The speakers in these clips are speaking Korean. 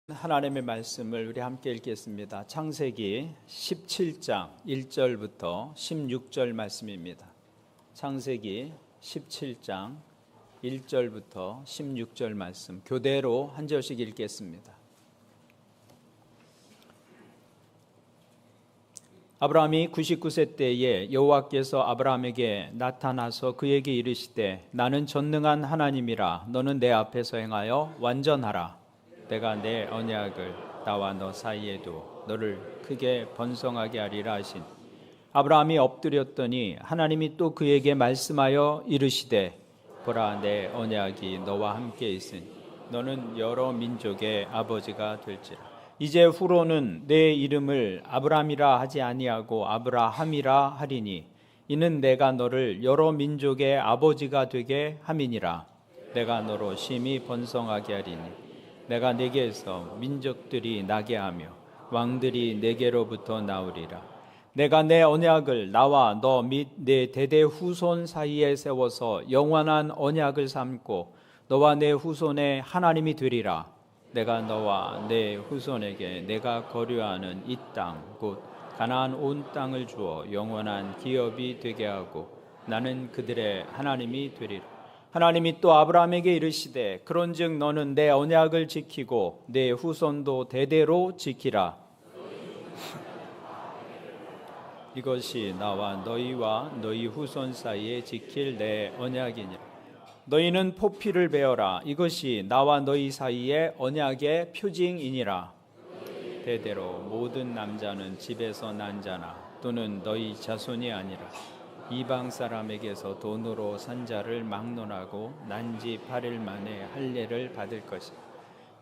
하나님의 말씀을 우리 함께 읽겠습니다. 창세기 17장 1절부터 16절 말씀입니다. 창세기 17장 1절부터 16절 말씀 교대로 한 절씩 읽겠습니다. 아브라함이 99세 때에 여호와께서 아브라함에게 나타나서 그에게 이르시되 나는 전능한 하나님이라 너는 내 앞에서 행하여 완전하라. 내가 내 언약을 나와 너 사이에 두어 너를 크게 번성하게 하리라 하신. 아브라함이 엎드렸더니 하나님이 또 그에게 말씀하여 이르시되 보라 내 언약이 너와 함께 있으니 너는 여러 민족의 아버지가 될지라. 이제 후로는 내 이름을 아브라함이라 하지 아니하고 아브라함이라 하리니 이는 내가 너를 여러 민족의 아버지가 되게 함이니라. 내가 너로 심히 번성하게 하리니 내가 네게서 민족들이 나게 하며 왕들이 네게로부터 나오리라. 내가 내 언약을 나와 너 및 내 대대 후손 사이에 세워서 영원한 언약을 삼고 너와 내 후손의 하나님이 되리라. 내가 너와 내 후손에게 내가 거류하는 이 땅 곧 가나안 온 땅을 주어 영원한 기업이 되게 하고 나는 그들의 하나님이 되리라. 하나님이 또 아브라함에게 이르시되 그런즉 너는 내 언약을 지키고 내 후손도 대대로 지키라. 이것이 나와 너희와 너희 후손 사이에 지킬 내 언약이니라. 너희는 포피를 베어라. 이것이 나와 너희 사이의 언약의 표징이니라. 대대로 모든 남자는 집에서 난 자나 또는 너희 자손이 아니라 이방 사람에게서 돈으로 산 자를 막론하고 난 지 8일 만에 할례를 받을 것이다.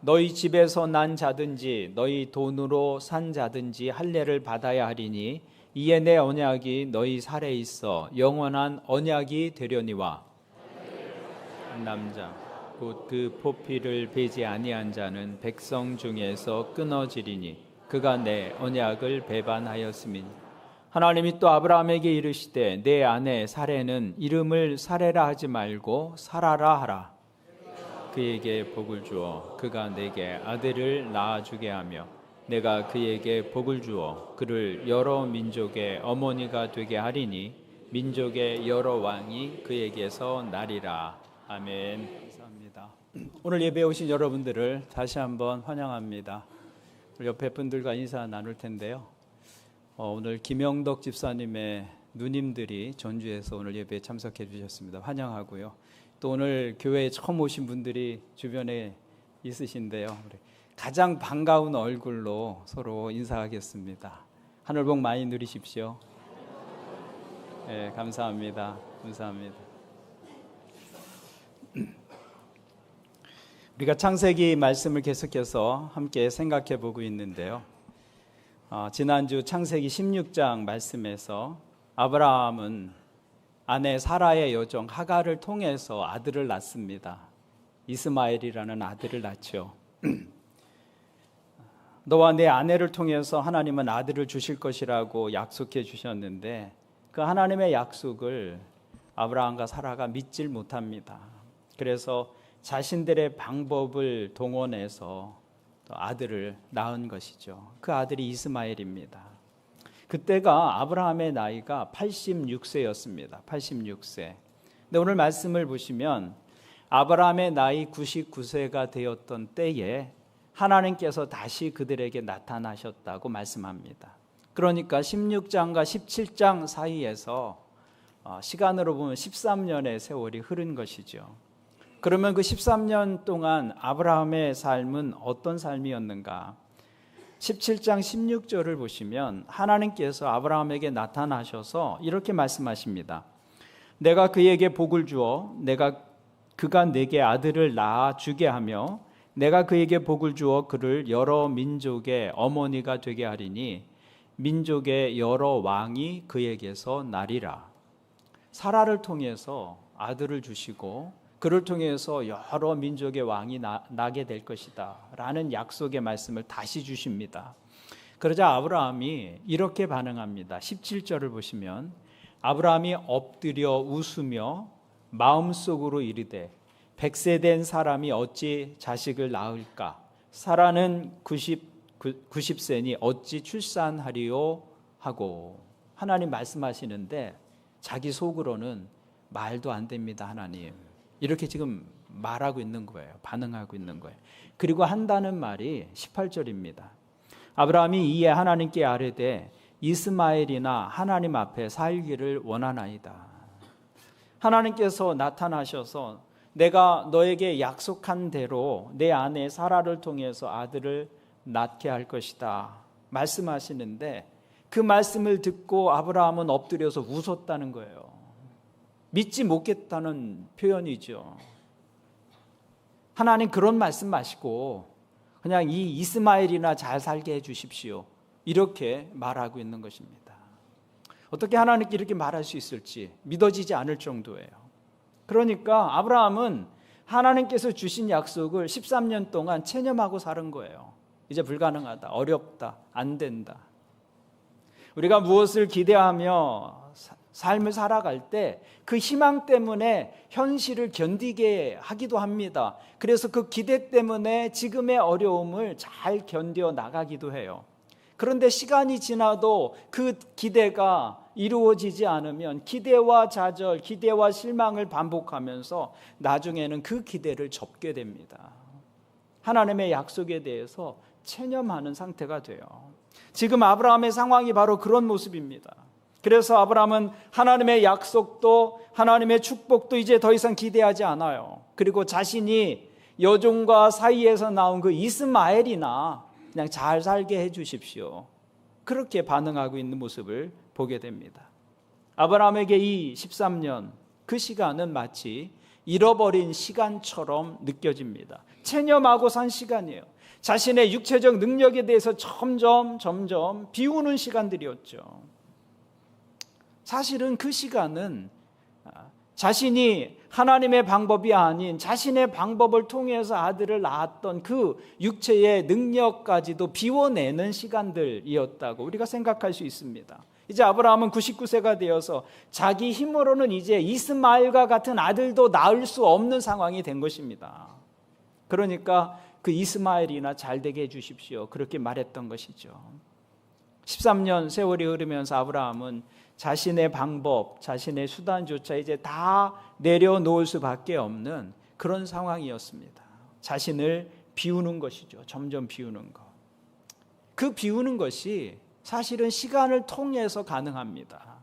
너희 집에서 난 자든지 너희 돈으로 산 자든지 할례를 받아야 하리니 이에 내 언약이 너희 살에 있어 영원한 언약이 되려니와 남자 곧 그 포피를 베지 아니한 자는 백성 중에서 끊어지리니 그가 내 언약을 배반하였음이니. 하나님이 또 아브라함에게 이르시되 내 아내 사레는 이름을 사레라 하지 말고 사라라 하라. 그에게 복을 주어 그가 내게 아들을 낳아주게 하며 내가 그에게 복을 주어 그를 여러 민족의 어머니가 되게 하리니 민족의 여러 왕이 그에게서 나리라. 아멘. 감사합니다. 오늘 예배에 오신 여러분들을 다시 한번 환영합니다. 옆에 분들과 인사 나눌 텐데요. 오늘 김영덕 집사님의 누님들이 전주에서 오늘 예배에 참석해 주셨습니다. 환영하고요. 또 오늘 교회에 처음 오신 분들이 주변에 있으신데요. 가장 반가운 얼굴로 서로 인사하겠습니다. 하늘 복 많이 누리십시오. 네, 감사합니다. 감사합니다. 우리가 창세기 말씀을 계속해서 함께 생각해 보고 있는데요. 지난주 창세기 16장 말씀에서 아브라함은 아내 사라의 여종 하갈을 통해서 아들을 낳습니다. 이스마엘이라는 아들을 낳죠. 너와 내 아내를 통해서 하나님은 아들을 주실 것이라고 약속해 주셨는데 그 하나님의 약속을 아브라함과 사라가 믿질 못합니다. 그래서 자신들의 방법을 동원해서 아들을 낳은 것이죠. 그 아들이 이스마엘입니다. 그때가 아브라함의 나이가 86세였습니다. 86세. 근데 오늘 말씀을 보시면 아브라함의 나이 99세가 되었던 때에 하나님께서 다시 그들에게 나타나셨다고 말씀합니다. 그러니까 16장과 17장 사이에서 시간으로 보면 13년의 세월이 흐른 것이죠. 그러면 그 13년 동안 아브라함의 삶은 어떤 삶이었는가? 17장 16절을 보시면 하나님께서 아브라함에게 나타나셔서 이렇게 말씀하십니다. 내가 그에게 복을 주어 그가 내게 아들을 낳아 주게 하며 내가 그에게 복을 주어 그를 여러 민족의 어머니가 되게 하리니 민족의 여러 왕이 그에게서 나리라. 사라를 통해서 아들을 주시고 그를 통해서 여러 민족의 왕이 나게 될 것이다 라는 약속의 말씀을 다시 주십니다. 그러자 아브라함이 이렇게 반응합니다. 17절을 보시면 아브라함이 엎드려 웃으며 마음속으로 이르되 100세 된 사람이 어찌 자식을 낳을까? 사라는 90세니 어찌 출산하리요 하고 하나님 말씀하시는데 자기 속으로는 말도 안 됩니다 하나님 이렇게 지금 말하고 있는 거예요. 반응하고 있는 거예요. 그리고 한다는 말이 18절입니다. 아브라함이 이에 하나님께 아뢰되 이스마엘이나 하나님 앞에 살기를 원하나이다. 하나님께서 나타나셔서 내가 너에게 약속한 대로 내 아내 사라를 통해서 아들을 낳게 할 것이다 말씀하시는데 그 말씀을 듣고 아브라함은 엎드려서 웃었다는 거예요. 믿지 못겠다는 표현이죠. 하나님 그런 말씀 마시고 그냥 이 이스마엘이나 잘 살게 해 주십시오 이렇게 말하고 있는 것입니다. 어떻게 하나님께 이렇게 말할 수 있을지 믿어지지 않을 정도예요. 그러니까 아브라함은 하나님께서 주신 약속을 13년 동안 체념하고 사는 거예요. 이제 불가능하다, 어렵다, 안 된다. 우리가 무엇을 기대하며 삶을 살아갈 때 그 희망 때문에 현실을 견디게 하기도 합니다. 그래서 그 기대 때문에 지금의 어려움을 잘 견뎌 나가기도 해요. 그런데 시간이 지나도 그 기대가 이루어지지 않으면 기대와 좌절, 기대와 실망을 반복하면서 나중에는 그 기대를 접게 됩니다. 하나님의 약속에 대해서 체념하는 상태가 돼요. 지금 아브라함의 상황이 바로 그런 모습입니다. 그래서 아브라함은 하나님의 약속도 하나님의 축복도 이제 더 이상 기대하지 않아요. 그리고 자신이 여종과 사이에서 나온 그 이스마엘이나 그냥 잘 살게 해 주십시오. 그렇게 반응하고 있는 모습을 보게 됩니다. 아브라함에게 이 13년 그 시간은 마치 잃어버린 시간처럼 느껴집니다. 체념하고 산 시간이에요. 자신의 육체적 능력에 대해서 점점 비우는 시간들이었죠. 사실은 그 시간은 자신이 하나님의 방법이 아닌 자신의 방법을 통해서 아들을 낳았던 그 육체의 능력까지도 비워내는 시간들이었다고 우리가 생각할 수 있습니다. 이제 아브라함은 99세가 되어서 자기 힘으로는 이제 이스마엘과 같은 아들도 낳을 수 없는 상황이 된 것입니다. 그러니까 그 이스마엘이나 잘 되게 해주십시오 그렇게 말했던 것이죠. 13년 세월이 흐르면서 아브라함은 자신의 방법, 자신의 수단조차 이제 다 내려놓을 수밖에 없는 그런 상황이었습니다. 자신을 비우는 것이죠. 점점 비우는 것. 그 비우는 것이 사실은 시간을 통해서 가능합니다.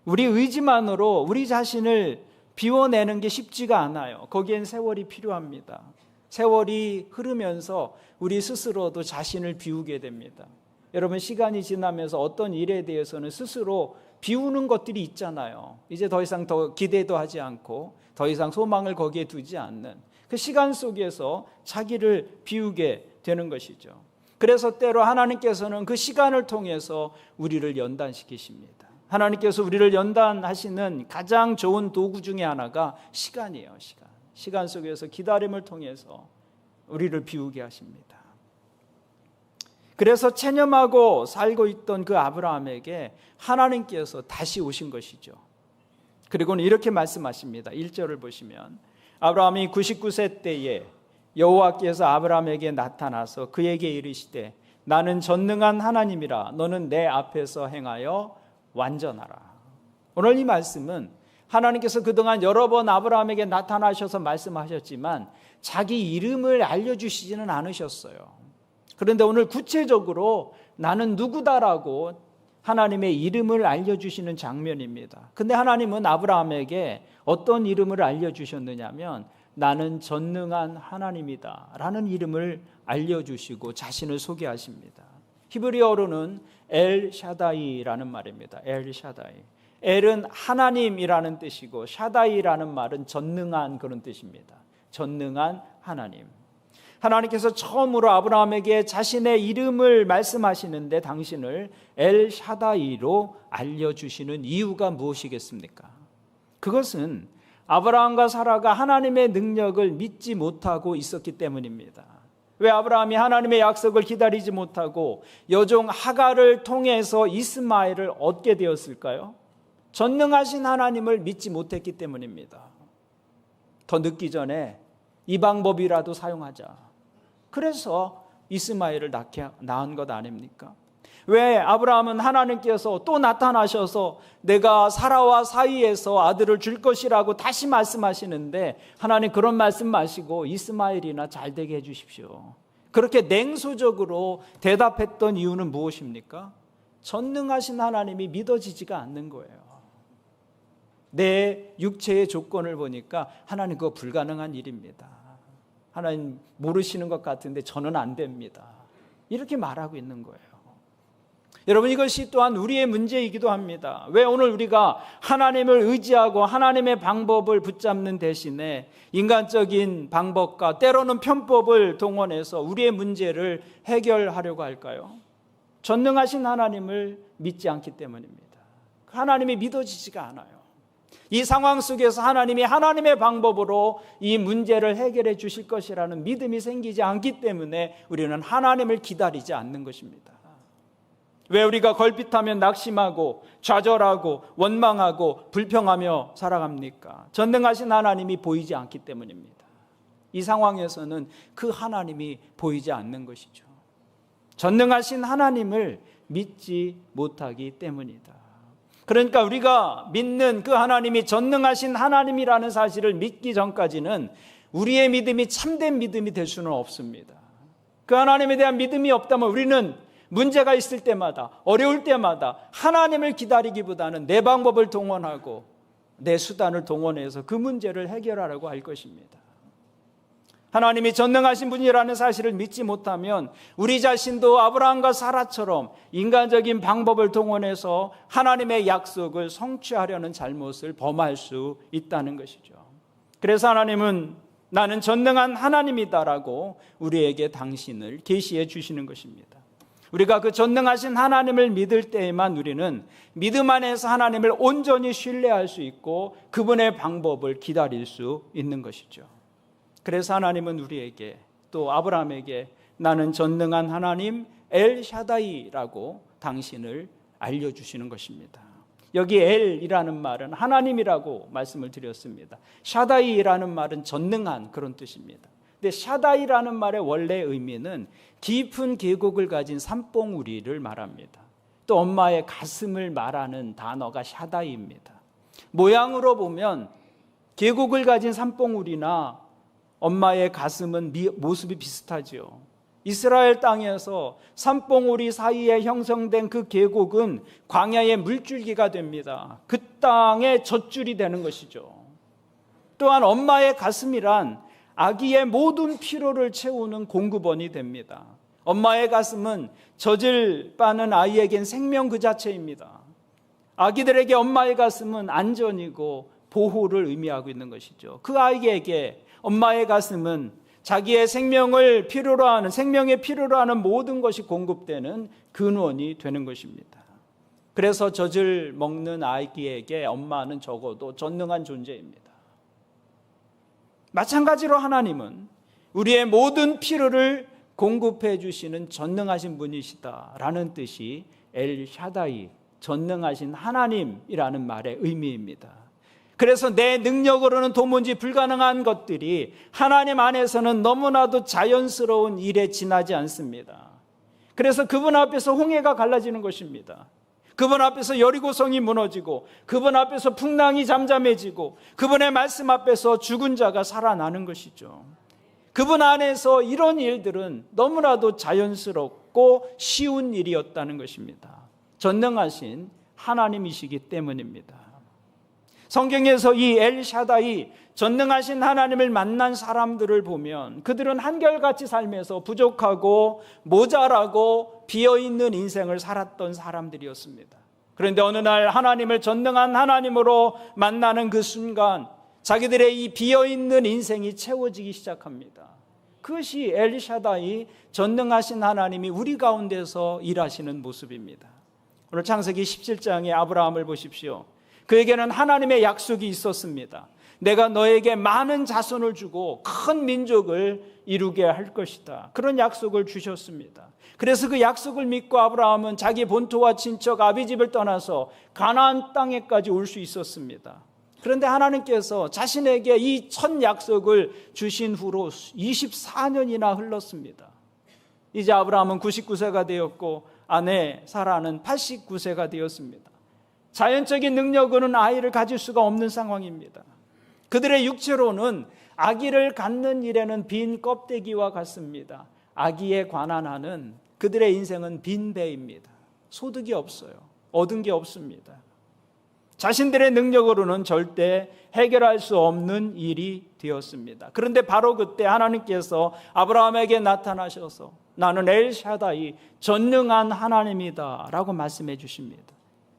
우리 의지만으로 우리 자신을 비워내는 게 쉽지가 않아요. 거기엔 세월이 필요합니다. 세월이 흐르면서 우리 스스로도 자신을 비우게 됩니다. 여러분 시간이 지나면서 어떤 일에 대해서는 스스로 비우는 것들이 있잖아요. 이제 더 이상 더 기대도 하지 않고 더 이상 소망을 거기에 두지 않는 그 시간 속에서 자기를 비우게 되는 것이죠. 그래서 때로 하나님께서는 그 시간을 통해서 우리를 연단시키십니다. 하나님께서 우리를 연단하시는 가장 좋은 도구 중에 하나가 시간이에요. 시간 속에서 기다림을 통해서 우리를 비우게 하십니다. 그래서 체념하고 살고 있던 그 아브라함에게 하나님께서 다시 오신 것이죠. 그리고는 이렇게 말씀하십니다. 1절을 보시면 아브라함이 99세 때에 여호와께서 아브라함에게 나타나서 그에게 이르시되 나는 전능한 하나님이라 너는 내 앞에서 행하여 완전하라. 오늘 이 말씀은 하나님께서 그동안 여러 번 아브라함에게 나타나셔서 말씀하셨지만 자기 이름을 알려주시지는 않으셨어요. 그런데 오늘 구체적으로 나는 누구다라고 하나님의 이름을 알려주시는 장면입니다. 근데 하나님은 아브라함에게 어떤 이름을 알려주셨느냐면 나는 전능한 하나님이다 라는 이름을 알려주시고 자신을 소개하십니다. 히브리어로는 엘 샤다이라는 말입니다. 엘 샤다이. 엘은 하나님이라는 뜻이고 샤다이라는 말은 전능한 그런 뜻입니다. 전능한 하나님. 하나님께서 처음으로 아브라함에게 자신의 이름을 말씀하시는데 당신을 엘 샤다이로 알려주시는 이유가 무엇이겠습니까? 그것은 아브라함과 사라가 하나님의 능력을 믿지 못하고 있었기 때문입니다. 왜 아브라함이 하나님의 약속을 기다리지 못하고 여종 하갈을 통해서 이스마엘을 얻게 되었을까요? 전능하신 하나님을 믿지 못했기 때문입니다. 더 늦기 전에 이 방법이라도 사용하자. 그래서 이스마엘을 낳은 것 아닙니까? 왜 아브라함은 하나님께서 또 나타나셔서 내가 사라와 사이에서 아들을 줄 것이라고 다시 말씀하시는데 하나님 그런 말씀 마시고 이스마엘이나 잘 되게 해 주십시오. 그렇게 냉소적으로 대답했던 이유는 무엇입니까? 전능하신 하나님이 믿어지지가 않는 거예요. 내 육체의 조건을 보니까 하나님 그거 불가능한 일입니다. 하나님 모르시는 것 같은데 저는 안 됩니다. 이렇게 말하고 있는 거예요. 여러분 이것이 또한 우리의 문제이기도 합니다. 왜 오늘 우리가 하나님을 의지하고 하나님의 방법을 붙잡는 대신에 인간적인 방법과 때로는 편법을 동원해서 우리의 문제를 해결하려고 할까요? 전능하신 하나님을 믿지 않기 때문입니다. 하나님이 믿어지지가 않아요. 이 상황 속에서 하나님이 하나님의 방법으로 이 문제를 해결해 주실 것이라는 믿음이 생기지 않기 때문에 우리는 하나님을 기다리지 않는 것입니다. 왜 우리가 걸핏하면 낙심하고 좌절하고 원망하고 불평하며 살아갑니까? 전능하신 하나님이 보이지 않기 때문입니다. 이 상황에서는 그 하나님이 보이지 않는 것이죠. 전능하신 하나님을 믿지 못하기 때문이다. 그러니까 우리가 믿는 그 하나님이 전능하신 하나님이라는 사실을 믿기 전까지는 우리의 믿음이 참된 믿음이 될 수는 없습니다. 그 하나님에 대한 믿음이 없다면 우리는 문제가 있을 때마다 어려울 때마다 하나님을 기다리기보다는 내 방법을 동원하고 내 수단을 동원해서 그 문제를 해결하려고 할 것입니다. 하나님이 전능하신 분이라는 사실을 믿지 못하면 우리 자신도 아브라함과 사라처럼 인간적인 방법을 동원해서 하나님의 약속을 성취하려는 잘못을 범할 수 있다는 것이죠. 그래서 하나님은 나는 전능한 하나님이다라고 우리에게 당신을 계시해 주시는 것입니다. 우리가 그 전능하신 하나님을 믿을 때에만 우리는 믿음 안에서 하나님을 온전히 신뢰할 수 있고 그분의 방법을 기다릴 수 있는 것이죠. 그래서 하나님은 우리에게 또 아브라함에게 나는 전능한 하나님 엘샤다이라고 당신을 알려주시는 것입니다. 여기 엘이라는 말은 하나님이라고 말씀을 드렸습니다. 샤다이라는 말은 전능한 그런 뜻입니다. 근데 샤다이라는 말의 원래 의미는 깊은 계곡을 가진 산봉우리를 말합니다. 또 엄마의 가슴을 말하는 단어가 샤다이입니다. 모양으로 보면 계곡을 가진 산봉우리나 엄마의 가슴은 모습이 비슷하죠. 이스라엘 땅에서 산봉우리 사이에 형성된 그 계곡은 광야의 물줄기가 됩니다. 그 땅의 젖줄이 되는 것이죠. 또한 엄마의 가슴이란 아기의 모든 피로를 채우는 공급원이 됩니다. 엄마의 가슴은 젖을 빠는 아이에겐 생명 그 자체입니다. 아기들에게 엄마의 가슴은 안전이고 보호를 의미하고 있는 것이죠. 그 아이에게 엄마의 가슴은 자기의 생명의 필요로 하는 모든 것이 공급되는 근원이 되는 것입니다. 그래서 젖을 먹는 아기에게 엄마는 적어도 전능한 존재입니다. 마찬가지로 하나님은 우리의 모든 필요를 공급해 주시는 전능하신 분이시다라는 뜻이 엘샤다이, 전능하신 하나님이라는 말의 의미입니다. 그래서 내 능력으로는 도무지 불가능한 것들이 하나님 안에서는 너무나도 자연스러운 일에 지나지 않습니다. 그래서 그분 앞에서 홍해가 갈라지는 것입니다. 그분 앞에서 여리고성이 무너지고 그분 앞에서 풍랑이 잠잠해지고 그분의 말씀 앞에서 죽은 자가 살아나는 것이죠. 그분 안에서 이런 일들은 너무나도 자연스럽고 쉬운 일이었다는 것입니다. 전능하신 하나님이시기 때문입니다. 성경에서 이 엘샤다이, 전능하신 하나님을 만난 사람들을 보면 그들은 한결같이 살면서 부족하고 모자라고 비어있는 인생을 살았던 사람들이었습니다. 그런데 어느 날 하나님을 전능한 하나님으로 만나는 그 순간 자기들의 이 비어있는 인생이 채워지기 시작합니다. 그것이 엘샤다이, 전능하신 하나님이 우리 가운데서 일하시는 모습입니다. 오늘 창세기 17장의 아브라함을 보십시오. 그에게는 하나님의 약속이 있었습니다. 내가 너에게 많은 자손을 주고 큰 민족을 이루게 할 것이다. 그런 약속을 주셨습니다. 그래서 그 약속을 믿고 아브라함은 자기 본토와 친척 아비집을 떠나서 가나안 땅에까지 올 수 있었습니다. 그런데 하나님께서 자신에게 이 첫 약속을 주신 후로 24년이나 흘렀습니다. 이제 아브라함은 99세가 되었고 아내 사라는 89세가 되었습니다. 자연적인 능력으로는 아이를 가질 수가 없는 상황입니다. 그들의 육체로는 아기를 갖는 일에는 빈 껍데기와 같습니다. 아기에 관한 한은 그들의 인생은 빈 배입니다. 소득이 없어요. 얻은 게 없습니다. 자신들의 능력으로는 절대 해결할 수 없는 일이 되었습니다. 그런데 바로 그때 하나님께서 아브라함에게 나타나셔서 나는 엘샤다이 전능한 하나님이다 라고 말씀해 주십니다.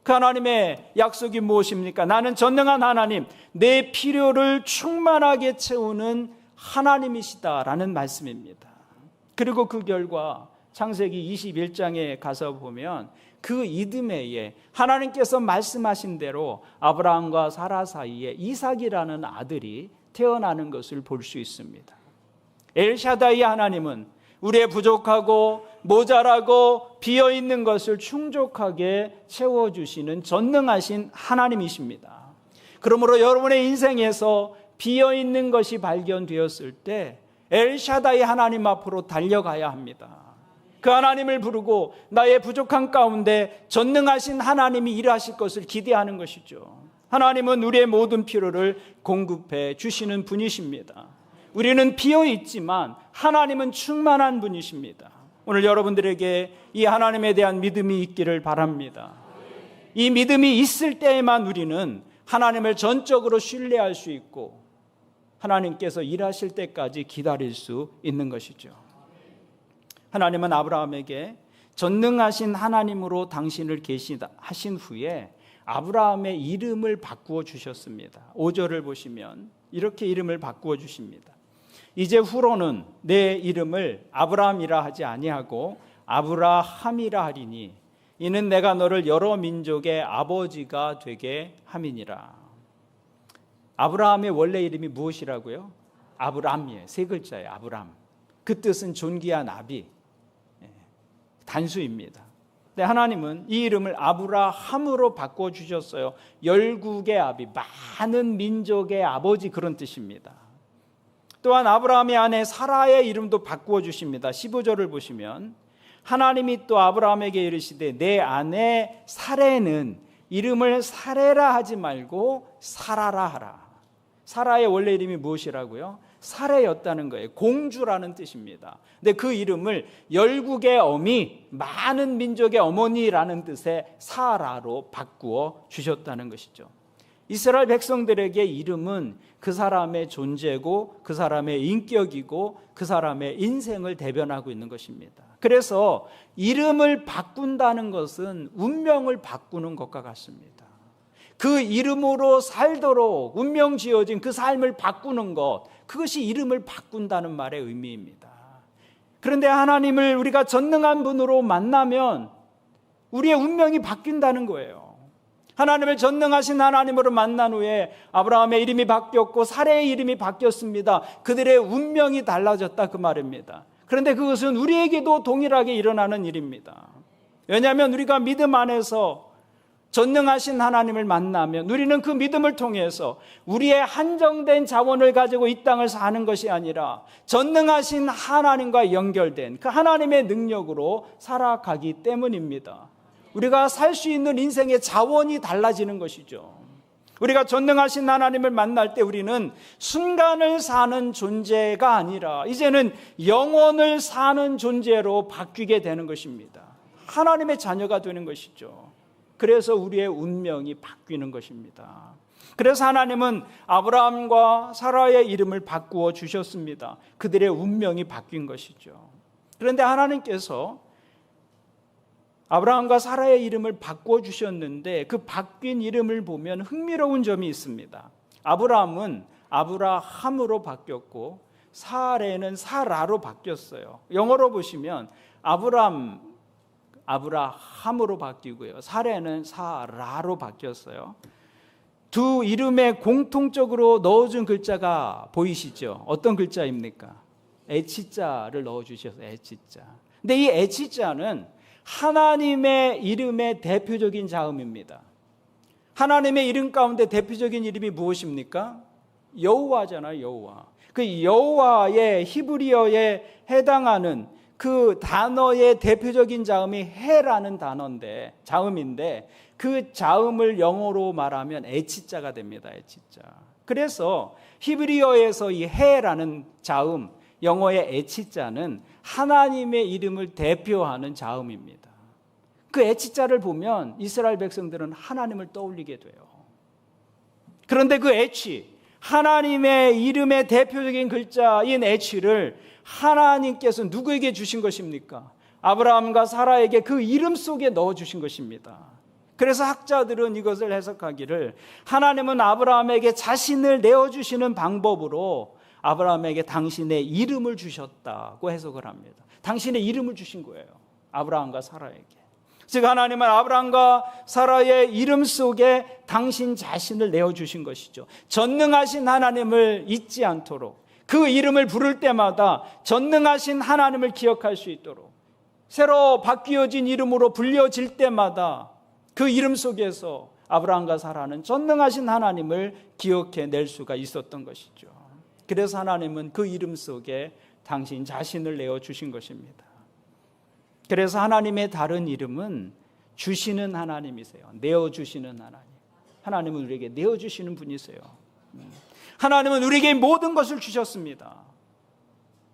그 하나님의 약속이 무엇입니까? 나는 전능한 하나님, 내 필요를 충만하게 채우는 하나님이시다라는 말씀입니다. 그리고 그 결과 창세기 21장에 가서 보면 그 이듬해에 하나님께서 말씀하신 대로 아브라함과 사라 사이에 이삭이라는 아들이 태어나는 것을 볼 수 있습니다. 엘샤다이 하나님은 우리의 부족하고 모자라고 비어있는 것을 충족하게 채워주시는 전능하신 하나님이십니다. 그러므로 여러분의 인생에서 비어있는 것이 발견되었을 때 엘샤다이 하나님 앞으로 달려가야 합니다. 그 하나님을 부르고 나의 부족한 가운데 전능하신 하나님이 일하실 것을 기대하는 것이죠. 하나님은 우리의 모든 필요를 공급해 주시는 분이십니다. 우리는 비어있지만 하나님은 충만한 분이십니다. 오늘 여러분들에게 이 하나님에 대한 믿음이 있기를 바랍니다. 이 믿음이 있을 때에만 우리는 하나님을 전적으로 신뢰할 수 있고 하나님께서 일하실 때까지 기다릴 수 있는 것이죠. 하나님은 아브라함에게 전능하신 하나님으로 당신을 계시하신 후에 아브라함의 이름을 바꾸어 주셨습니다. 5절을 보시면 이렇게 이름을 바꾸어 주십니다. 이제 후로는 내 이름을 아브라함이라 하지 아니하고 아브라함이라 하리니 이는 내가 너를 여러 민족의 아버지가 되게 함이니라. 아브라함의 원래 이름이 무엇이라고요? 아브람이에요. 세 글자예요. 아브람. 그 뜻은 존귀한 아비, 단수입니다. 근데 하나님은 이 이름을 아브라함으로 바꿔주셨어요. 열국의 아비, 많은 민족의 아버지, 그런 뜻입니다. 또한 아브라함의 아내 사라의 이름도 바꾸어 주십니다. 15절을 보시면 하나님이 또 아브라함에게 이르시되 내 아내 사레는 이름을 사레라 하지 말고 사라라 하라. 사라의 원래 이름이 무엇이라고요? 사레였다는 거예요. 공주라는 뜻입니다. 근데 그 이름을 열국의 어미, 많은 민족의 어머니라는 뜻의 사라로 바꾸어 주셨다는 것이죠. 이스라엘 백성들에게 이름은 그 사람의 존재고 그 사람의 인격이고 그 사람의 인생을 대변하고 있는 것입니다. 그래서 이름을 바꾼다는 것은 운명을 바꾸는 것과 같습니다. 그 이름으로 살도록 운명 지어진 그 삶을 바꾸는 것, 그것이 이름을 바꾼다는 말의 의미입니다. 그런데 하나님을 우리가 전능한 분으로 만나면 우리의 운명이 바뀐다는 거예요. 하나님을 전능하신 하나님으로 만난 후에 아브라함의 이름이 바뀌었고 사레의 이름이 바뀌었습니다. 그들의 운명이 달라졌다, 그 말입니다. 그런데 그것은 우리에게도 동일하게 일어나는 일입니다. 왜냐하면 우리가 믿음 안에서 전능하신 하나님을 만나면 우리는 그 믿음을 통해서 우리의 한정된 자원을 가지고 이 땅을 사는 것이 아니라 전능하신 하나님과 연결된 그 하나님의 능력으로 살아가기 때문입니다. 우리가 살 수 있는 인생의 자원이 달라지는 것이죠. 우리가 전능하신 하나님을 만날 때 우리는 순간을 사는 존재가 아니라 이제는 영원을 사는 존재로 바뀌게 되는 것입니다. 하나님의 자녀가 되는 것이죠. 그래서 우리의 운명이 바뀌는 것입니다. 그래서 하나님은 아브라함과 사라의 이름을 바꾸어 주셨습니다. 그들의 운명이 바뀐 것이죠. 그런데 하나님께서 아브라함과 사라의 이름을 바꾸어 주셨는데 그 바뀐 이름을 보면 흥미로운 점이 있습니다. 아브라함은 아브라함으로 바뀌었고 사레는 사라로 바뀌었어요. 영어로 보시면 아브라함으로 바뀌고요. 사레는 사라로 바뀌었어요. 두 이름에 공통적으로 넣어준 글자가 보이시죠? 어떤 글자입니까? H자를 넣어주셔서 H자. 근데 이 H자는 하나님의 이름의 대표적인 자음입니다. 하나님의 이름 가운데 대표적인 이름이 무엇입니까? 여호와잖아요. 여호와. 그 여호와의 히브리어에 해당하는 그 단어의 대표적인 자음이 해라는 단어인데, 자음인데, 그 자음을 영어로 말하면 에치자가 됩니다. 에치자. 그래서 히브리어에서 이 해라는 자음, 영어의 에치자는 하나님의 이름을 대표하는 자음입니다. 그 에치자를 보면 이스라엘 백성들은 하나님을 떠올리게 돼요. 그런데 그 에치, 하나님의 이름의 대표적인 글자인 에치를 하나님께서 누구에게 주신 것입니까? 아브라함과 사라에게 그 이름 속에 넣어주신 것입니다. 그래서 학자들은 이것을 해석하기를 하나님은 아브라함에게 자신을 내어주시는 방법으로 아브라함에게 당신의 이름을 주셨다고 해석을 합니다. 당신의 이름을 주신 거예요. 아브라함과 사라에게. 즉 하나님은 아브라함과 사라의 이름 속에 당신 자신을 내어주신 것이죠. 전능하신 하나님을 잊지 않도록, 그 이름을 부를 때마다 전능하신 하나님을 기억할 수 있도록, 새로 바뀌어진 이름으로 불려질 때마다 그 이름 속에서 아브라함과 사라는 전능하신 하나님을 기억해낼 수가 있었던 것이죠. 그래서 하나님은 그 이름 속에 당신 자신을 내어주신 것입니다. 그래서 하나님의 다른 이름은 주시는 하나님이세요. 내어주시는 하나님. 하나님은 우리에게 내어주시는 분이세요. 하나님은 우리에게 모든 것을 주셨습니다.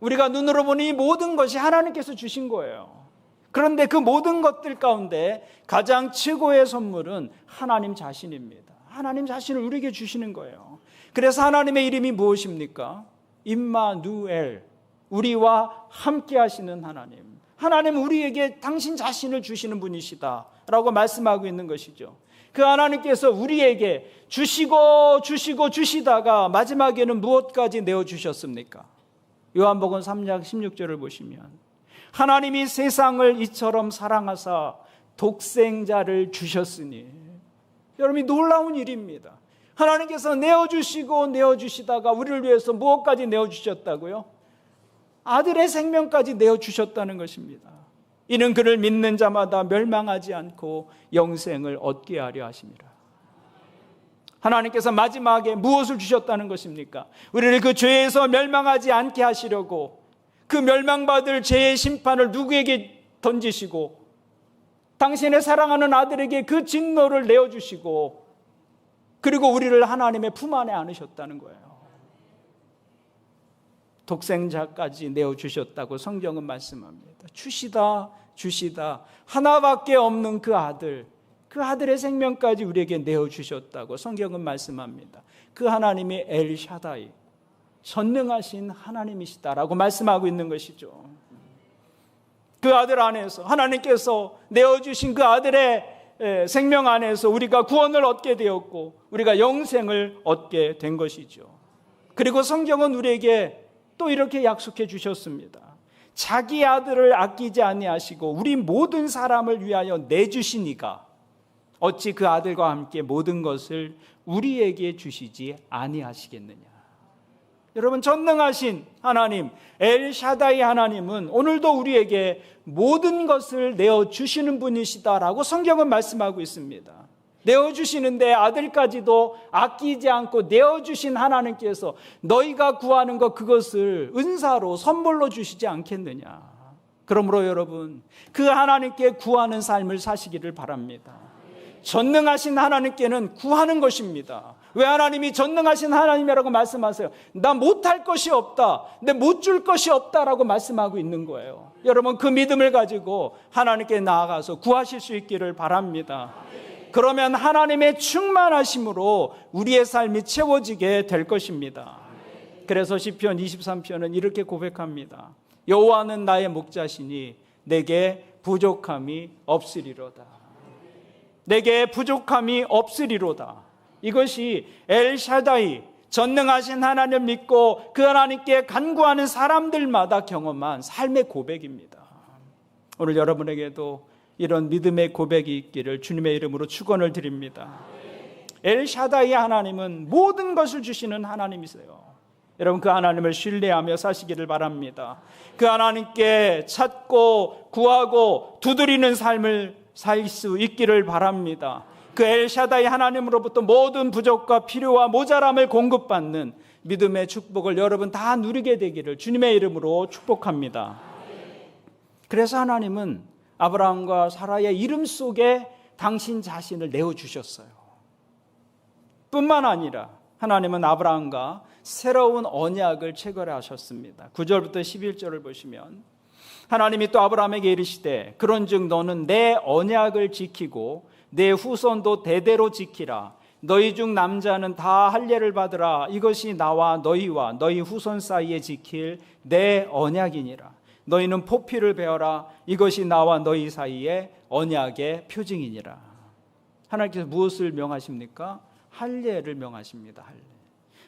우리가 눈으로 보는 이 모든 것이 하나님께서 주신 거예요. 그런데 그 모든 것들 가운데 가장 최고의 선물은 하나님 자신입니다. 하나님 자신을 우리에게 주시는 거예요. 그래서 하나님의 이름이 무엇입니까? 임마누엘, 우리와 함께 하시는 하나님. 하나님은 우리에게 당신 자신을 주시는 분이시다 라고 말씀하고 있는 것이죠. 그 하나님께서 우리에게 주시다가 마지막에는 무엇까지 내어주셨습니까? 요한복음 3장 16절을 보시면 하나님이 세상을 이처럼 사랑하사 독생자를 주셨으니, 여러분 놀라운 일입니다. 하나님께서 내어주시다가 우리를 위해서 무엇까지 내어주셨다고요? 아들의 생명까지 내어주셨다는 것입니다. 이는 그를 믿는 자마다 멸망하지 않고 영생을 얻게 하려 하심이라. 하나님께서 마지막에 무엇을 주셨다는 것입니까? 우리를 그 죄에서 멸망하지 않게 하시려고 그 멸망받을 죄의 심판을 누구에게 던지시고 당신의 사랑하는 아들에게 그 진노를 내어주시고 그리고 우리를 하나님의 품 안에 안으셨다는 거예요. 독생자까지 내어주셨다고 성경은 말씀합니다. 주시다 하나밖에 없는 그 아들의 생명까지 우리에게 내어주셨다고 성경은 말씀합니다. 그 하나님이 엘샤다이, 전능하신 하나님이시다라고 말씀하고 있는 것이죠. 그 아들 안에서 하나님께서 내어주신 그 아들의 생명 안에서 우리가 구원을 얻게 되었고 우리가 영생을 얻게 된 것이죠. 그리고 성경은 우리에게 또 이렇게 약속해 주셨습니다. 자기 아들을 아끼지 아니하시고 우리 모든 사람을 위하여 내주시니까 어찌 그 아들과 함께 모든 것을 우리에게 주시지 아니하시겠느냐. 여러분, 전능하신 하나님 엘샤다이 하나님은 오늘도 우리에게 모든 것을 내어주시는 분이시다라고 성경은 말씀하고 있습니다. 내어주시는데 아들까지도 아끼지 않고 내어주신 하나님께서 너희가 구하는 것 그것을 은사로 선물로 주시지 않겠느냐. 그러므로 여러분, 그 하나님께 구하는 삶을 사시기를 바랍니다. 전능하신 하나님께는 구하는 것입니다. 왜 하나님이 전능하신 하나님이라고 말씀하세요? 나 못할 것이 없다, 내 못 줄 것이 없다라고 말씀하고 있는 거예요. 여러분, 그 믿음을 가지고 하나님께 나아가서 구하실 수 있기를 바랍니다. 그러면 하나님의 충만하심으로 우리의 삶이 채워지게 될 것입니다. 그래서 시편 23편은 이렇게 고백합니다. 여호와는 나의 목자시니 내게 부족함이 없으리로다. 내게 부족함이 없으리로다. 이것이 엘샤다이, 전능하신 하나님을 믿고 그 하나님께 간구하는 사람들마다 경험한 삶의 고백입니다. 오늘 여러분에게도 이런 믿음의 고백이 있기를 주님의 이름으로 축원을 드립니다. 엘샤다이 하나님은 모든 것을 주시는 하나님이세요. 여러분, 그 하나님을 신뢰하며 사시기를 바랍니다. 그 하나님께 찾고 구하고 두드리는 삶을 살 수 있기를 바랍니다. 그 엘샤다이 하나님으로부터 모든 부족과 필요와 모자람을 공급받는 믿음의 축복을 여러분 다 누리게 되기를 주님의 이름으로 축복합니다. 그래서 하나님은 아브라함과 사라의 이름 속에 당신 자신을 내어주셨어요. 뿐만 아니라 하나님은 아브라함과 새로운 언약을 체결하셨습니다. 9절부터 11절을 보시면 하나님이 또 아브라함에게 이르시되 그런즉 너는 내 언약을 지키고 내 후손도 대대로 지키라. 너희 중 남자는 다 할례를 받으라. 이것이 나와 너희와 너희 후손 사이에 지킬 내 언약이니라. 너희는 포피를 베어라. 이것이 나와 너희 사이에 언약의 표징이니라. 하나님께서 무엇을 명하십니까? 할례를 명하십니다.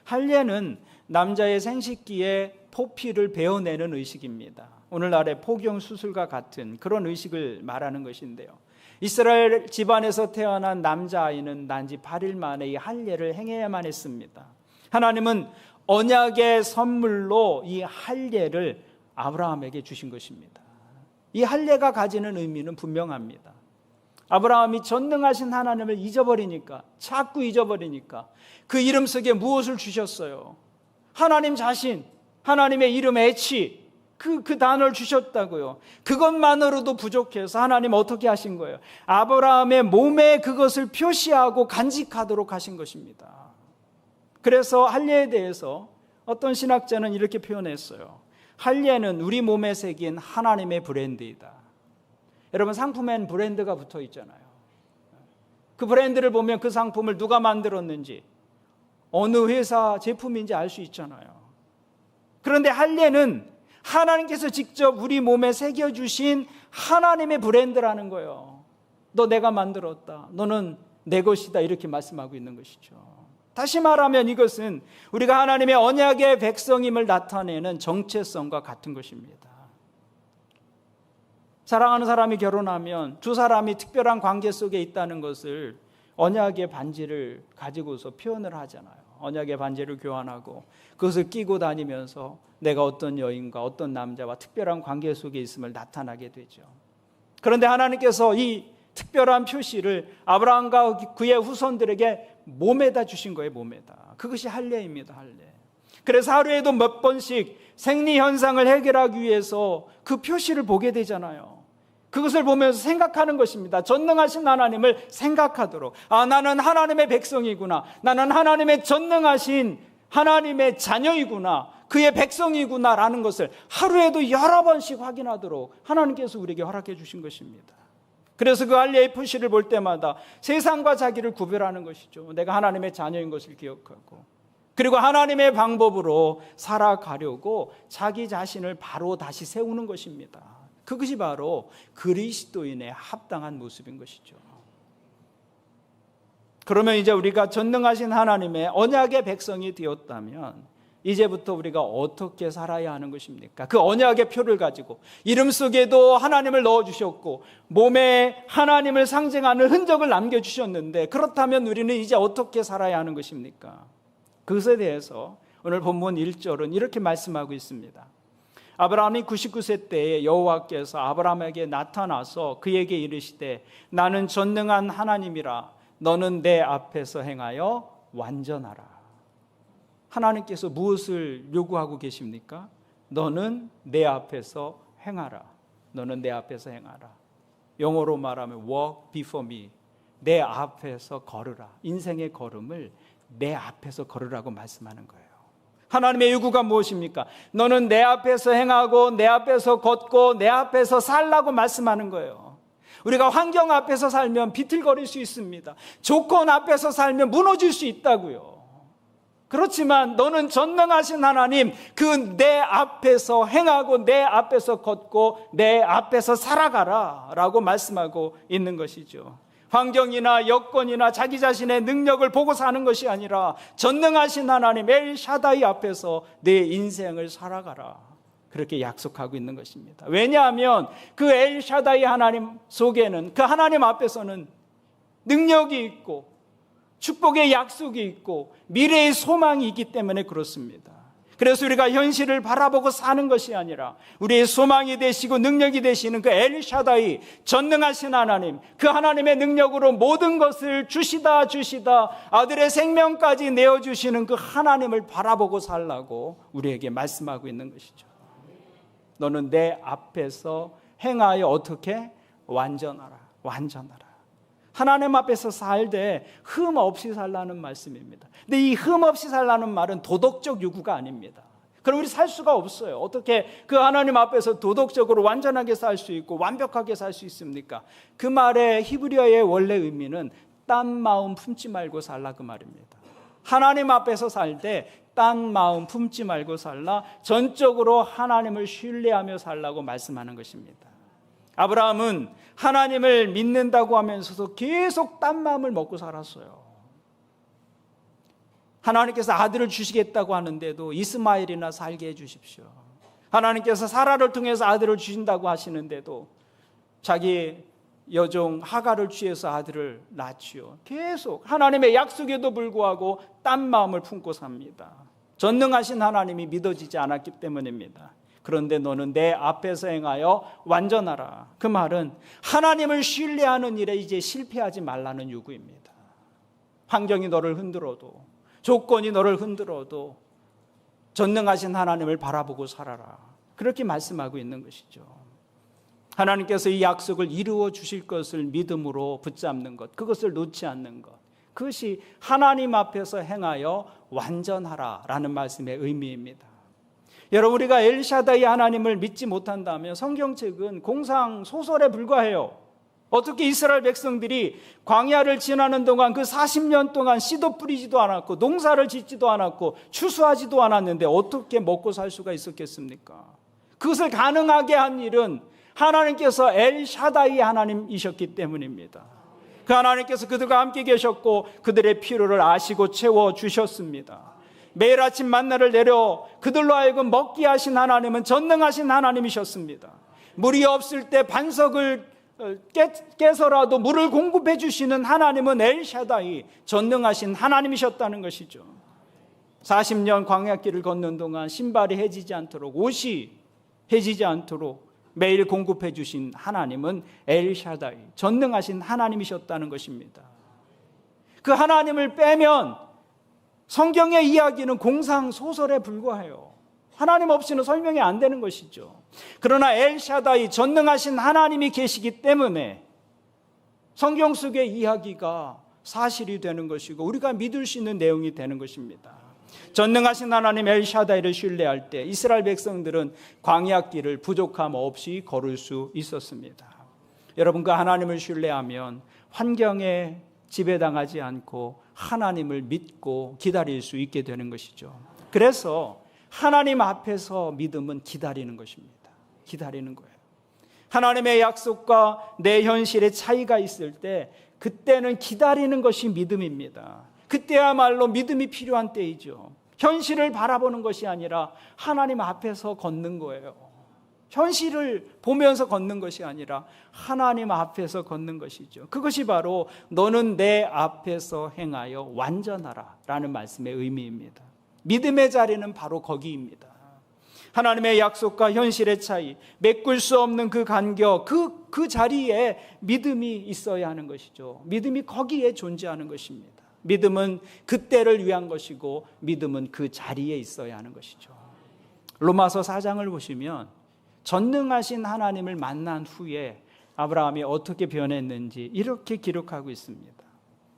할례는 남자의 생식기에 포피를 베어내는 의식입니다. 오늘날의 포경 수술과 같은 그런 의식을 말하는 것인데요. 이스라엘 집안에서 태어난 남자아이는 난지 8일 만에 이 할례를 행해야만 했습니다. 하나님은 언약의 선물로 이 할례를 아브라함에게 주신 것입니다. 이 할례가 가지는 의미는 분명합니다. 아브라함이 전능하신 하나님을 잊어버리니까, 자꾸 잊어버리니까 그 이름 속에 무엇을 주셨어요? 하나님 자신, 하나님의 이름 애치, 그 단어를 주셨다고요. 그것만으로도 부족해서 하나님 어떻게 하신 거예요? 아브라함의 몸에 그것을 표시하고 간직하도록 하신 것입니다. 그래서 할례에 대해서 어떤 신학자는 이렇게 표현했어요. 할례는 우리 몸에 새긴 하나님의 브랜드이다. 여러분, 상품엔 브랜드가 붙어 있잖아요. 그 브랜드를 보면 그 상품을 누가 만들었는지, 어느 회사 제품인지 알 수 있잖아요. 그런데 할례는 하나님께서 직접 우리 몸에 새겨주신 하나님의 브랜드라는 거예요. 너 내가 만들었다. 너는 내 것이다. 이렇게 말씀하고 있는 것이죠. 다시 말하면 이것은 우리가 하나님의 언약의 백성임을 나타내는 정체성과 같은 것입니다. 사랑하는 사람이 결혼하면 두 사람이 특별한 관계 속에 있다는 것을 언약의 반지를 가지고서 표현을 하잖아요. 언약의 반지를 교환하고 그것을 끼고 다니면서 내가 어떤 여인과 어떤 남자와 특별한 관계 속에 있음을 나타나게 되죠. 그런데 하나님께서 이 특별한 표시를 아브라함과 그의 후손들에게 몸에다 주신 거예요. 몸에다. 그것이 할례입니다. 할례. 그래서 하루에도 몇 번씩 생리 현상을 해결하기 위해서 그 표시를 보게 되잖아요. 그것을 보면서 생각하는 것입니다. 전능하신 하나님을 생각하도록. 아, 나는 하나님의 백성이구나. 나는 하나님의 전능하신 하나님의 자녀이구나. 그의 백성이구나 라는 것을 하루에도 여러 번씩 확인하도록 하나님께서 우리에게 허락해 주신 것입니다. 그래서 그 할례의 표시를 볼 때마다 세상과 자기를 구별하는 것이죠. 내가 하나님의 자녀인 것을 기억하고, 그리고 하나님의 방법으로 살아가려고 자기 자신을 바로 다시 세우는 것입니다. 그것이 바로 그리스도인의 합당한 모습인 것이죠. 그러면 이제 우리가 전능하신 하나님의 언약의 백성이 되었다면 이제부터 우리가 어떻게 살아야 하는 것입니까? 그 언약의 표를 가지고 이름 속에도 하나님을 넣어주셨고 몸에 하나님을 상징하는 흔적을 남겨주셨는데, 그렇다면 우리는 이제 어떻게 살아야 하는 것입니까? 그것에 대해서 오늘 본문 1절은 이렇게 말씀하고 있습니다. 아브라함이 99세 때에 여호와께서 아브라함에게 나타나서 그에게 이르시되 나는 전능한 하나님이라. 너는 내 앞에서 행하여 완전하라. 하나님께서 무엇을 요구하고 계십니까? 너는 내 앞에서 행하라. 너는 내 앞에서 행하라. 영어로 말하면 walk before me. 내 앞에서 걸으라. 인생의 걸음을 내 앞에서 걸으라고 말씀하는 거예요. 하나님의 요구가 무엇입니까? 너는 내 앞에서 행하고 내 앞에서 걷고 내 앞에서 살라고 말씀하는 거예요. 우리가 환경 앞에서 살면 비틀거릴 수 있습니다. 조건 앞에서 살면 무너질 수 있다고요. 그렇지만 너는 전능하신 하나님, 그 내 앞에서 행하고 내 앞에서 걷고 내 앞에서 살아가라 라고 말씀하고 있는 것이죠. 환경이나 여건이나 자기 자신의 능력을 보고 사는 것이 아니라 전능하신 하나님 엘샤다이 앞에서 내 인생을 살아가라, 그렇게 약속하고 있는 것입니다. 왜냐하면 그 엘샤다이 하나님 속에는, 그 하나님 앞에서는 능력이 있고 축복의 약속이 있고 미래의 소망이 있기 때문에 그렇습니다. 그래서 우리가 현실을 바라보고 사는 것이 아니라 우리의 소망이 되시고 능력이 되시는 그 엘샤다이, 전능하신 하나님, 그 하나님의 능력으로 모든 것을 주시다 아들의 생명까지 내어주시는 그 하나님을 바라보고 살라고 우리에게 말씀하고 있는 것이죠. 너는 내 앞에서 행하여 어떻게? 완전하라. 하나님 앞에서 살 때 흠 없이 살라는 말씀입니다. 근데 이 흠 없이 살라는 말은 도덕적 요구가 아닙니다. 그럼 우리 살 수가 없어요. 어떻게 그 하나님 앞에서 도덕적으로 완전하게 살 수 있고 완벽하게 살 수 있습니까? 그 말의 히브리어의 원래 의미는 딴 마음 품지 말고 살라 그 말입니다. 하나님 앞에서 살 때 딴 마음 품지 말고 살라, 전적으로 하나님을 신뢰하며 살라고 말씀하는 것입니다. 아브라함은 하나님을 믿는다고 하면서도 계속 딴 마음을 먹고 살았어요. 하나님께서 아들을 주시겠다고 하는데도 이스마엘이나 살게 해주십시오. 하나님께서 사라를 통해서 아들을 주신다고 하시는데도 자기 여종 하가를 취해서 아들을 낳지요. 계속 하나님의 약속에도 불구하고 딴 마음을 품고 삽니다. 전능하신 하나님이 믿어지지 않았기 때문입니다. 그런데 너는 내 앞에서 행하여 완전하라. 그 말은 하나님을 신뢰하는 일에 이제 실패하지 말라는 요구입니다. 환경이 너를 흔들어도, 조건이 너를 흔들어도 전능하신 하나님을 바라보고 살아라. 그렇게 말씀하고 있는 것이죠. 하나님께서 이 약속을 이루어 주실 것을 믿음으로 붙잡는 것, 그것을 놓지 않는 것, 그것이 하나님 앞에서 행하여 완전하라라는 말씀의 의미입니다. 여러분, 우리가 엘샤다이 하나님을 믿지 못한다면 성경책은 공상 소설에 불과해요. 어떻게 이스라엘 백성들이 광야를 지나는 동안 그 40년 동안 씨도 뿌리지도 않았고 농사를 짓지도 않았고 추수하지도 않았는데 어떻게 먹고 살 수가 있었겠습니까? 그것을 가능하게 한 일은 하나님께서 엘샤다이 하나님이셨기 때문입니다. 그 하나님께서 그들과 함께 계셨고 그들의 필요를 아시고 채워주셨습니다. 매일 아침 만나를 내려 그들로 하여금 먹게 하신 하나님은 전능하신 하나님이셨습니다. 물이 없을 때 반석을 깨서라도 물을 공급해 주시는 하나님은 엘샤다이, 전능하신 하나님이셨다는 것이죠. 40년 광야길을 걷는 동안 신발이 해지지 않도록, 옷이 해지지 않도록 매일 공급해 주신 하나님은 엘샤다이, 전능하신 하나님이셨다는 것입니다. 그 하나님을 빼면 성경의 이야기는 공상 소설에 불과해요. 하나님 없이는 설명이 안 되는 것이죠. 그러나 엘샤다이, 전능하신 하나님이 계시기 때문에 성경 속의 이야기가 사실이 되는 것이고 우리가 믿을 수 있는 내용이 되는 것입니다. 전능하신 하나님 엘샤다이를 신뢰할 때 이스라엘 백성들은 광야길을 부족함 없이 걸을 수 있었습니다. 여러분, 그 하나님을 신뢰하면 환경에 지배당하지 않고 하나님을 믿고 기다릴 수 있게 되는 것이죠. 그래서 하나님 앞에서 믿음은 기다리는 것입니다. 기다리는 거예요. 하나님의 약속과 내 현실의 차이가 있을 때 그때는 기다리는 것이 믿음입니다. 그때야말로 믿음이 필요한 때이죠. 현실을 바라보는 것이 아니라 하나님 앞에서 걷는 거예요. 현실을 보면서 걷는 것이 아니라 하나님 앞에서 걷는 것이죠. 그것이 바로 너는 내 앞에서 행하여 완전하라 라는 말씀의 의미입니다. 믿음의 자리는 바로 거기입니다. 하나님의 약속과 현실의 차이, 메꿀 수 없는 그 간격, 그 자리에 믿음이 있어야 하는 것이죠. 믿음이 거기에 존재하는 것입니다. 믿음은 그때를 위한 것이고 믿음은 그 자리에 있어야 하는 것이죠. 로마서 4장을 보시면 전능하신 하나님을 만난 후에 아브라함이 어떻게 변했는지 이렇게 기록하고 있습니다.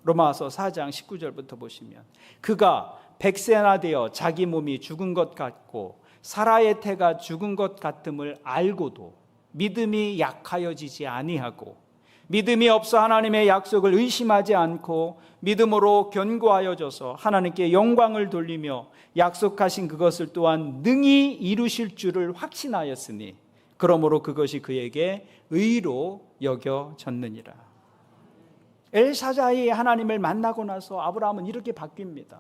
로마서 4장 19절부터 보시면 그가 100세나 되어 자기 몸이 죽은 것 같고 사라의 태가 죽은 것 같음을 알고도 믿음이 약하여지지 아니하고 믿음이 없어 하나님의 약속을 의심하지 않고 믿음으로 견고하여져서 하나님께 영광을 돌리며 약속하신 그것을 또한 능히 이루실 줄을 확신하였으니 그러므로 그것이 그에게 의로 여겨졌느니라. 엘샤다이 하나님을 만나고 나서 아브라함은 이렇게 바뀝니다.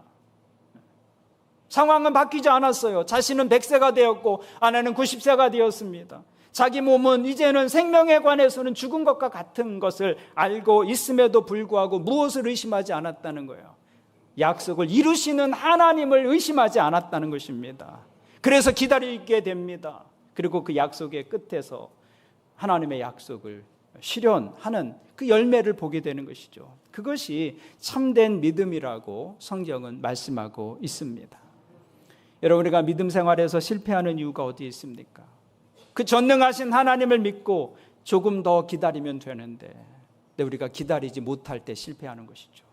상황은 바뀌지 않았어요. 자신은 100세가 되었고 아내는 90세가 되었습니다. 자기 몸은 이제는 생명에 관해서는 죽은 것과 같은 것을 알고 있음에도 불구하고 무엇을 의심하지 않았다는 거예요. 약속을 이루시는 하나님을 의심하지 않았다는 것입니다. 그래서 기다리게 됩니다. 그리고 그 약속의 끝에서 하나님의 약속을 실현하는 그 열매를 보게 되는 것이죠. 그것이 참된 믿음이라고 성경은 말씀하고 있습니다. 여러분, 우리가 믿음 생활에서 실패하는 이유가 어디에 있습니까? 그 전능하신 하나님을 믿고 조금 더 기다리면 되는데 우리가 기다리지 못할 때 실패하는 것이죠.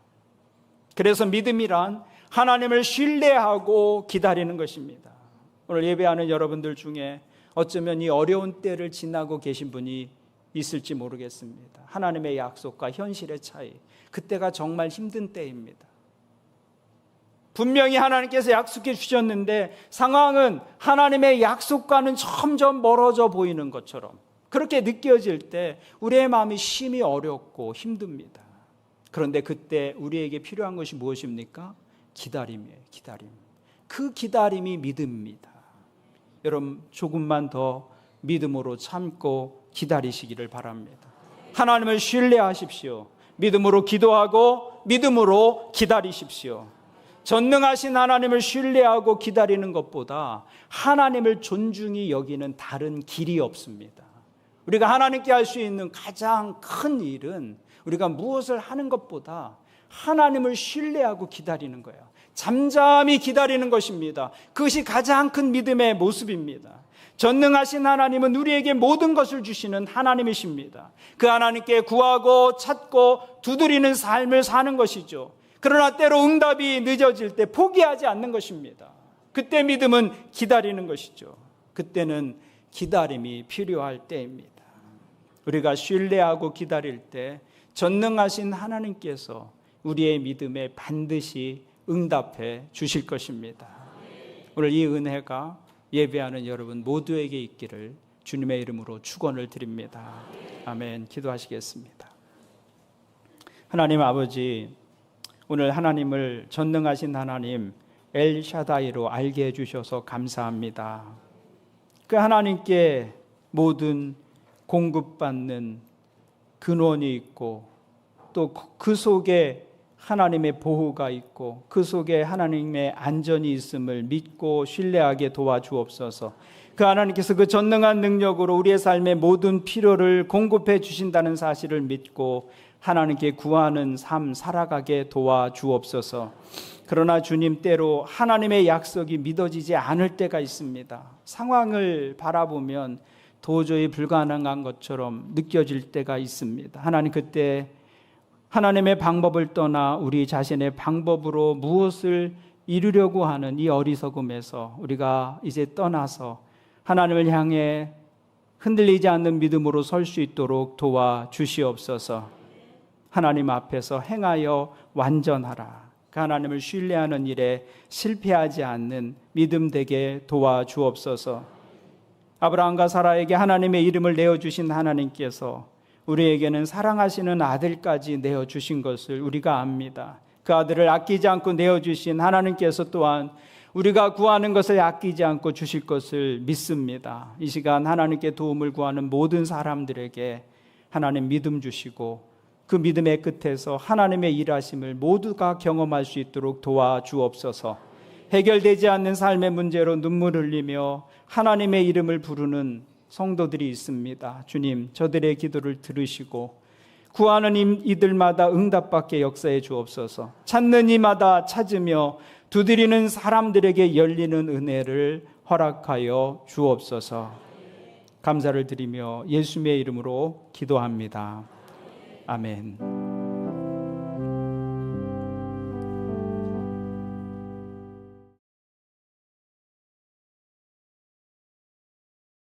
그래서 믿음이란 하나님을 신뢰하고 기다리는 것입니다. 오늘 예배하는 여러분들 중에 어쩌면 이 어려운 때를 지나고 계신 분이 있을지 모르겠습니다. 하나님의 약속과 현실의 차이, 그때가 정말 힘든 때입니다. 분명히 하나님께서 약속해 주셨는데 상황은 하나님의 약속과는 점점 멀어져 보이는 것처럼 그렇게 느껴질 때 우리의 마음이 심히 어렵고 힘듭니다. 그런데 그때 우리에게 필요한 것이 무엇입니까? 기다림이에요. 기다림. 그 기다림이 믿음입니다. 여러분, 조금만 더 믿음으로 참고 기다리시기를 바랍니다. 하나님을 신뢰하십시오. 믿음으로 기도하고 믿음으로 기다리십시오. 전능하신 하나님을 신뢰하고 기다리는 것보다 하나님을 존중히 여기는 다른 길이 없습니다. 우리가 하나님께 할 수 있는 가장 큰 일은 우리가 무엇을 하는 것보다 하나님을 신뢰하고 기다리는 거예요. 잠잠히 기다리는 것입니다. 그것이 가장 큰 믿음의 모습입니다. 전능하신 하나님은 우리에게 모든 것을 주시는 하나님이십니다. 그 하나님께 구하고 찾고 두드리는 삶을 사는 것이죠. 그러나 때로 응답이 늦어질 때 포기하지 않는 것입니다. 그때 믿음은 기다리는 것이죠. 그때는 기다림이 필요할 때입니다. 우리가 신뢰하고 기다릴 때 전능하신 하나님께서 우리의 믿음에 반드시 응답해 주실 것입니다. 오늘 이 은혜가 예배하는 여러분 모두에게 있기를 주님의 이름으로 축원을 드립니다. 아멘. 기도하시겠습니다. 하나님 아버지, 오늘 하나님을 전능하신 하나님 엘샤다이로 알게 해주셔서 감사합니다. 그 하나님께 모든 공급받는 근원이 있고 또 그 속에 하나님의 보호가 있고 그 속에 하나님의 안전이 있음을 믿고 신뢰하게 도와주옵소서. 그 하나님께서 그 전능한 능력으로 우리의 삶의 모든 필요를 공급해 주신다는 사실을 믿고 하나님께 구하는 삶 살아가게 도와주옵소서. 그러나 주님, 때로 하나님의 약속이 믿어지지 않을 때가 있습니다. 상황을 바라보면 도저히 불가능한 것처럼 느껴질 때가 있습니다. 하나님, 그때 하나님의 방법을 떠나 우리 자신의 방법으로 무엇을 이루려고 하는 이 어리석음에서 우리가 이제 떠나서 하나님을 향해 흔들리지 않는 믿음으로 설 수 있도록 도와주시옵소서. 하나님 앞에서 행하여 완전하라. 그 하나님을 신뢰하는 일에 실패하지 않는 믿음 되게 도와주옵소서. 아브라함과 사라에게 하나님의 이름을 내어주신 하나님께서 우리에게는 사랑하시는 아들까지 내어주신 것을 우리가 압니다. 그 아들을 아끼지 않고 내어주신 하나님께서 또한 우리가 구하는 것을 아끼지 않고 주실 것을 믿습니다. 이 시간 하나님께 도움을 구하는 모든 사람들에게 하나님 믿음 주시고 그 믿음의 끝에서 하나님의 일하심을 모두가 경험할 수 있도록 도와주옵소서. 해결되지 않는 삶의 문제로 눈물 흘리며 하나님의 이름을 부르는 성도들이 있습니다. 주님, 저들의 기도를 들으시고 구하는 이들마다 응답받게 역사해 주옵소서. 찾는 이마다 찾으며 두드리는 사람들에게 열리는 은혜를 허락하여 주옵소서. 감사를 드리며 예수님의 이름으로 기도합니다. 아멘.